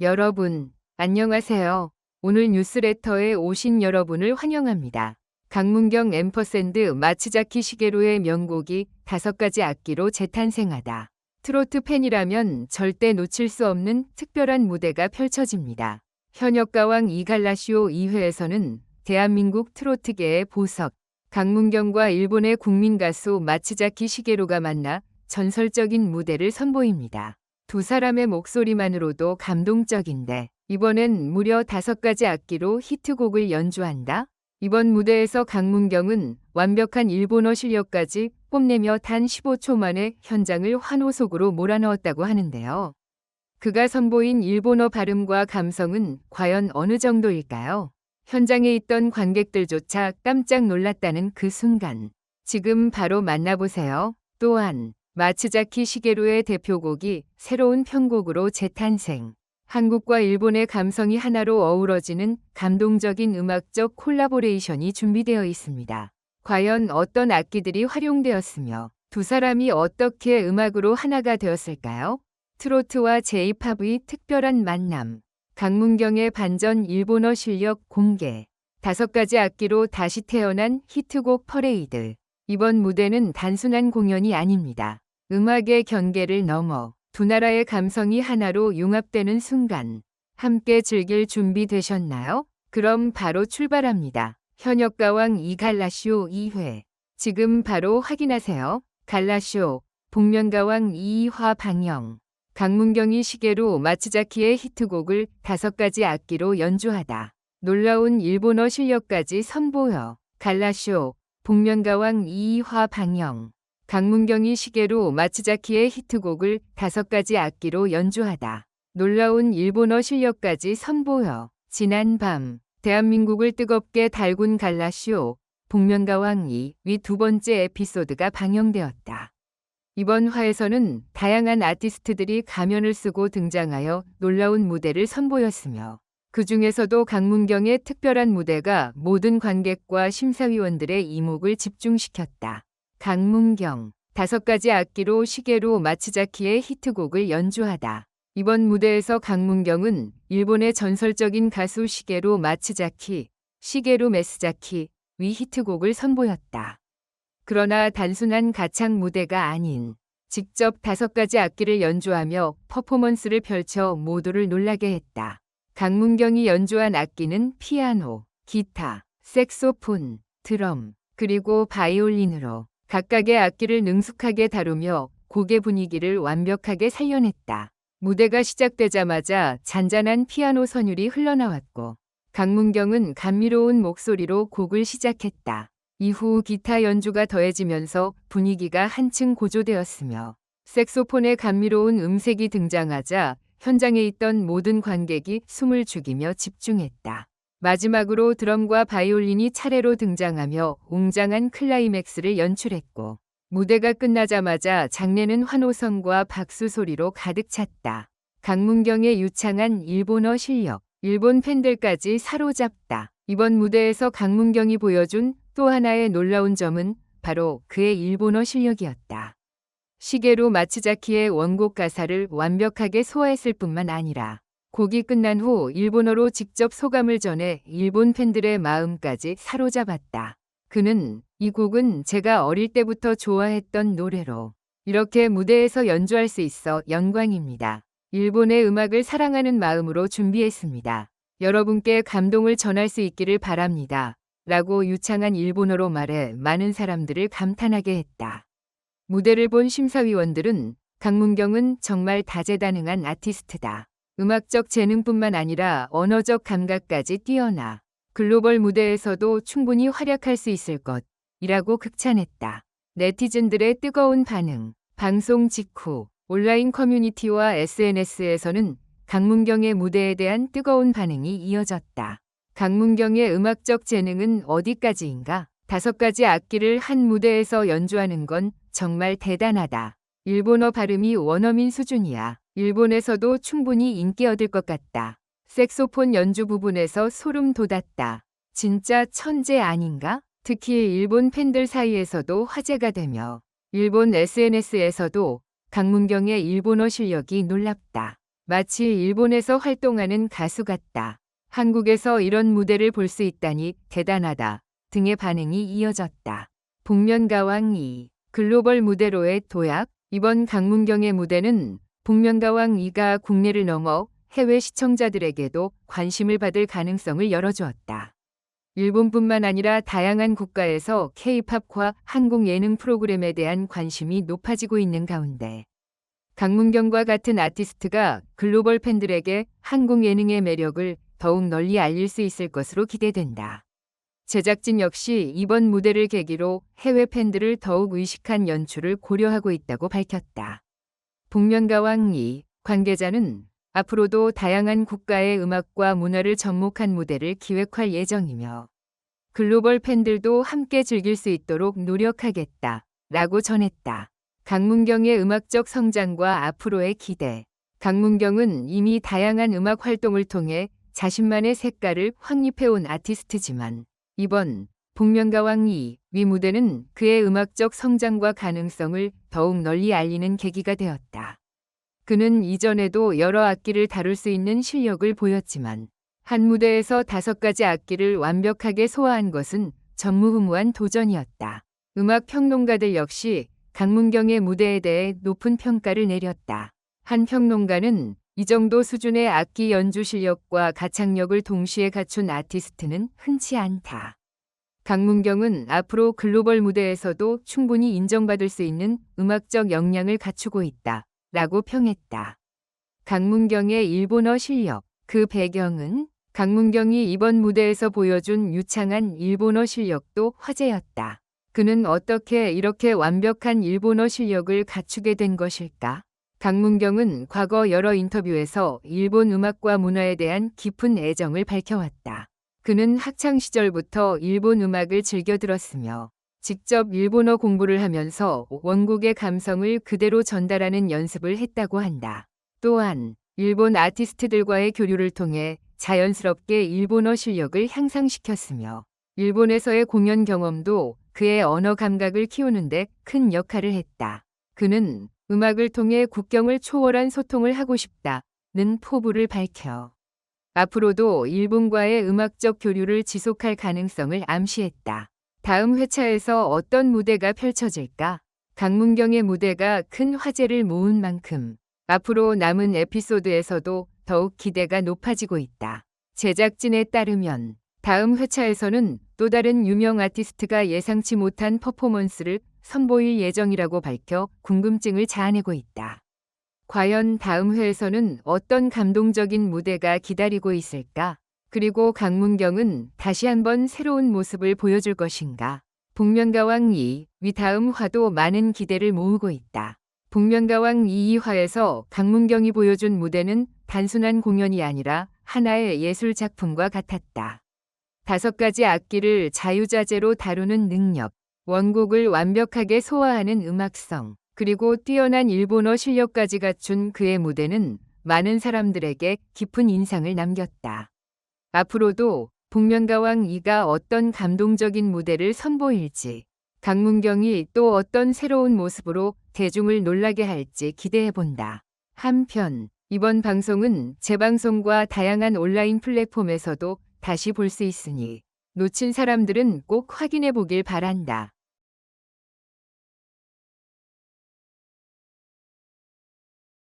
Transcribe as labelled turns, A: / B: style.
A: 여러분, 안녕하세요. 오늘 뉴스레터에 오신 여러분을 환영합니다. 강문경 앰퍼샌드 마츠자키 시게루의 명곡이 5가지 악기로 재탄생하다. 트로트 팬이라면 절대 놓칠 수 없는 특별한 무대가 펼쳐집니다. 현역가왕 이갈라시오 2회에서는 대한민국 트로트계의 보석, 강문경과 일본의 국민 가수 마츠자키 시게루가 만나 전설적인 무대를 선보입니다. 두 사람의 목소리만으로도 감동적인데 이번엔 무려 5가지 악기로 히트곡을 연주한다? 이번 무대에서 강문경은 완벽한 일본어 실력까지 뽐내며 단 15초 만에 현장을 환호 속으로 몰아넣었다고 하는데요. 그가 선보인 일본어 발음과 감성은 과연 어느 정도일까요? 현장에 있던 관객들조차 깜짝 놀랐다는 그 순간. 지금 바로 만나보세요. 또한 마츠자키 시게루의 대표곡이 새로운 편곡으로 재탄생. 한국과 일본의 감성이 하나로 어우러지는 감동적인 음악적 콜라보레이션이 준비되어 있습니다. 과연 어떤 악기들이 활용되었으며 두 사람이 어떻게 음악으로 하나가 되었을까요? 트로트와 J-팝의 특별한 만남. 강문경의 반전 일본어 실력 공개. 5가지 악기로 다시 태어난 히트곡 퍼레이드. 이번 무대는 단순한 공연이 아닙니다. 음악의 경계를 넘어 두 나라의 감성이 하나로 융합되는 순간. 함께 즐길 준비 되셨나요? 그럼 바로 출발합니다. 현역가왕 이갈라시오 2회. 지금 바로 확인하세요. 갈라시오, 복면가왕 2화 방영. 강문경이 시게루 마츠자키의 히트곡을 5가지 악기로 연주하다. 놀라운 일본어 실력까지 선보여. 갈라시오, 복면가왕 2화 방영. 강문경이 시게루 마츠자키의 히트곡을 5가지 악기로 연주하다. 놀라운 일본어 실력까지 선보여. 지난 밤 대한민국을 뜨겁게 달군 갈라시오, 복면가왕 2위 2번째 에피소드가 방영되었다. 이번 화에서는 다양한 아티스트들이 가면을 쓰고 등장하여 놀라운 무대를 선보였으며 그 중에서도 강문경의 특별한 무대가 모든 관객과 심사위원들의 이목을 집중시켰다. 강문경, 5가지 악기로 시게루 마츠자키의 히트곡을 연주하다. 이번 무대에서 강문경은 일본의 전설적인 가수 시게루 마츠자키, 시게루 메스자키 위 히트곡을 선보였다. 그러나 단순한 가창 무대가 아닌 직접 5가지 악기를 연주하며 퍼포먼스를 펼쳐 모두를 놀라게 했다. 강문경이 연주한 악기는 피아노, 기타, 색소폰, 드럼, 그리고 바이올린으로 각각의 악기를 능숙하게 다루며 곡의 분위기를 완벽하게 살려냈다. 무대가 시작되자마자 잔잔한 피아노 선율이 흘러나왔고 강문경은 감미로운 목소리로 곡을 시작했다. 이후 기타 연주가 더해지면서 분위기가 한층 고조되었으며 색소폰의 감미로운 음색이 등장하자 현장에 있던 모든 관객이 숨을 죽이며 집중했다. 마지막으로 드럼과 바이올린이 차례로 등장하며 웅장한 클라이맥스를 연출했고 무대가 끝나자마자 장내는 환호성과 박수 소리로 가득 찼다. 강문경의 유창한 일본어 실력, 일본 팬들까지 사로잡다. 이번 무대에서 강문경이 보여준 또 하나의 놀라운 점은 바로 그의 일본어 실력이었다. 시게루 마츠자키의 원곡 가사를 완벽하게 소화했을 뿐만 아니라 곡이 끝난 후 일본어로 직접 소감을 전해 일본 팬들의 마음까지 사로잡았다. 그는 이 곡은 제가 어릴 때부터 좋아했던 노래로 이렇게 무대에서 연주할 수 있어 영광입니다. 일본의 음악을 사랑하는 마음으로 준비했습니다. 여러분께 감동을 전할 수 있기를 바랍니다. 라고 유창한 일본어로 말해 많은 사람들을 감탄하게 했다. 무대를 본 심사위원들은 강문경은 정말 다재다능한 아티스트다. 음악적 재능뿐만 아니라 언어적 감각까지 뛰어나 글로벌 무대에서도 충분히 활약할 수 있을 것이라고 극찬했다. 네티즌들의 뜨거운 반응. 방송 직후 온라인 커뮤니티와 SNS에서는 강문경의 무대에 대한 뜨거운 반응이 이어졌다. 강문경의 음악적 재능은 어디까지인가? 5가지 악기를 한 무대에서 연주하는 건 정말 대단하다. 일본어 발음이 원어민 수준이야. 일본에서도 충분히 인기 얻을 것 같다. 색소폰 연주 부분에서 소름 돋았다. 진짜 천재 아닌가? 특히 일본 팬들 사이에서도 화제가 되며 일본 SNS에서도 강문경의 일본어 실력이 놀랍다. 마치 일본에서 활동하는 가수 같다. 한국에서 이런 무대를 볼 수 있다니 대단하다 등의 반응이 이어졌다. 복면가왕 2. 글로벌 무대로의 도약. 이번 강문경의 무대는 복면가왕 2가 국내를 넘어 해외 시청자들에게도 관심을 받을 가능성을 열어주었다. 일본뿐만 아니라 다양한 국가에서 K-팝과 한국 예능 프로그램에 대한 관심이 높아지고 있는 가운데 강문경과 같은 아티스트가 글로벌 팬들에게 한국 예능의 매력을 더욱 널리 알릴 수 있을 것으로 기대된다. 제작진 역시 이번 무대를 계기로 해외 팬들을 더욱 의식한 연출을 고려하고 있다고 밝혔다. 복면가왕 2 관계자는 앞으로도 다양한 국가의 음악과 문화를 접목한 무대를 기획할 예정이며 글로벌 팬들도 함께 즐길 수 있도록 노력하겠다 라고 전했다. 강문경의 음악적 성장과 앞으로의 기대. 강문경은 이미 다양한 음악 활동을 통해 자신만의 색깔을 확립해온 아티스트지만 이번 복면가왕 2 위 무대는 그의 음악적 성장과 가능성을 더욱 널리 알리는 계기가 되었다. 그는 이전에도 여러 악기를 다룰 수 있는 실력을 보였지만 한 무대에서 5가지 악기를 완벽하게 소화한 것은 전무후무한 도전이었다. 음악 평론가들 역시 강문경의 무대에 대해 높은 평가를 내렸다. 한 평론가는 이 정도 수준의 악기 연주 실력과 가창력을 동시에 갖춘 아티스트는 흔치 않다. 강문경은 앞으로 글로벌 무대에서도 충분히 인정받을 수 있는 음악적 역량을 갖추고 있다 라고 평했다. 강문경의 일본어 실력. 그 배경은 강문경이 이번 무대에서 보여준 유창한 일본어 실력도 화제였다. 그는 어떻게 이렇게 완벽한 일본어 실력을 갖추게 된 것일까? 강문경은 과거 여러 인터뷰에서 일본 음악과 문화에 대한 깊은 애정을 밝혀왔다. 그는 학창 시절부터 일본 음악을 즐겨 들었으며 직접 일본어 공부를 하면서 원곡의 감성을 그대로 전달하는 연습을 했다고 한다. 또한 일본 아티스트들과의 교류를 통해 자연스럽게 일본어 실력을 향상시켰으며 일본에서의 공연 경험도 그의 언어 감각을 키우는 데 큰 역할을 했다. 그는 음악을 통해 국경을 초월한 소통을 하고 싶다는 포부를 밝혀 앞으로도 일본과의 음악적 교류를 지속할 가능성을 암시했다. 다음 회차에서 어떤 무대가 펼쳐질까? 강문경의 무대가 큰 화제를 모은 만큼 앞으로 남은 에피소드에서도 더욱 기대가 높아지고 있다. 제작진에 따르면 다음 회차에서는 또 다른 유명 아티스트가 예상치 못한 퍼포먼스를 선보일 예정이라고 밝혀 궁금증을 자아내고 있다. 과연 다음 회에서는 어떤 감동적인 무대가 기다리고 있을까? 그리고 강문경은 다시 한번 새로운 모습을 보여줄 것인가? 복면가왕 2 위 다음 화도 많은 기대를 모으고 있다. 복면가왕 2화에서 강문경이 보여준 무대는 단순한 공연이 아니라 하나의 예술 작품과 같았다. 5가지 악기를 자유자재로 다루는 능력, 원곡을 완벽하게 소화하는 음악성, 그리고 뛰어난 일본어 실력까지 갖춘 그의 무대는 많은 사람들에게 깊은 인상을 남겼다. 앞으로도 복면가왕 2가 어떤 감동적인 무대를 선보일지, 강문경이 또 어떤 새로운 모습으로 대중을 놀라게 할지 기대해본다. 한편 이번 방송은 재방송과 다양한 온라인 플랫폼에서도 다시 볼 수 있으니 놓친 사람들은 꼭 확인해 보길 바란다.